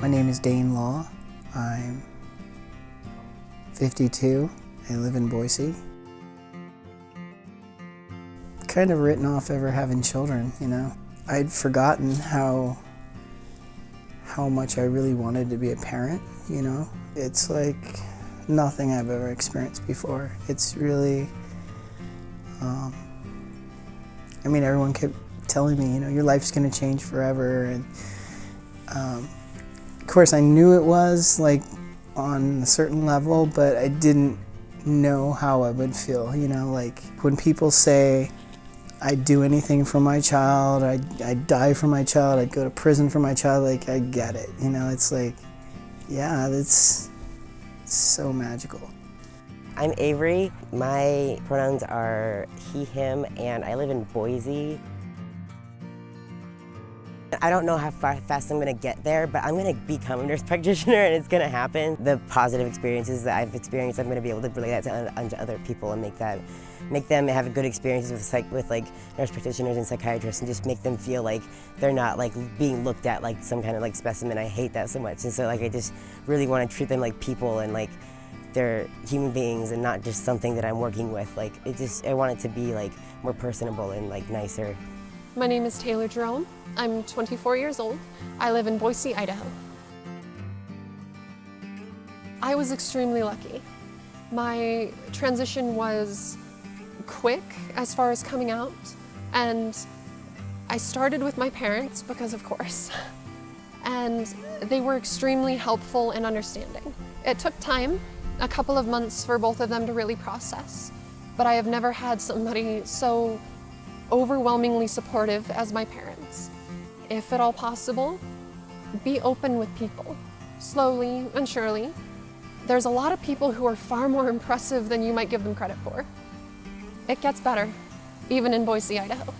My name is Dane Law. I'm 52. I live in Boise. Kind of written off ever having children, you know. I'd forgotten how much I really wanted to be a parent, you know. It's like nothing I've ever experienced before. It's really, I mean, everyone kept telling me, you know, your life's gonna change forever. And of course I knew it was, like, on a certain level, but I didn't know how I would feel, you know. Like when people say I'd do anything for my child, I'd die for my child, I'd go to prison for my child, like, I get it, you know. It's like, yeah, that's so magical. I'm Avery. My pronouns are he, him, and I live in Boise. I don't know how fast I'm going to get there, but I'm going to become a nurse practitioner, and it's going to happen. The positive experiences that I've experienced, I'm going to be able to relay that to other people and make them have good experiences with like nurse practitioners and psychiatrists, and just make them feel like they're not like being looked at like some kind of like specimen. I hate that so much, and so like I just really want to treat them like people and like they're human beings and not just something that I'm working with. Like I want it to be like more personable and like nicer. My name is Taylor Jerome. I'm 24 years old. I live in Boise, Idaho. I was extremely lucky. My transition was quick as far as coming out, and I started with my parents because, of course, and they were extremely helpful and understanding. It took time, a couple of months for both of them to really process, but I have never had somebody so overwhelmingly supportive as my parents. If at all possible, be open with people, slowly and surely. There's a lot of people who are far more impressive than you might give them credit for. It gets better, even in Boise, Idaho.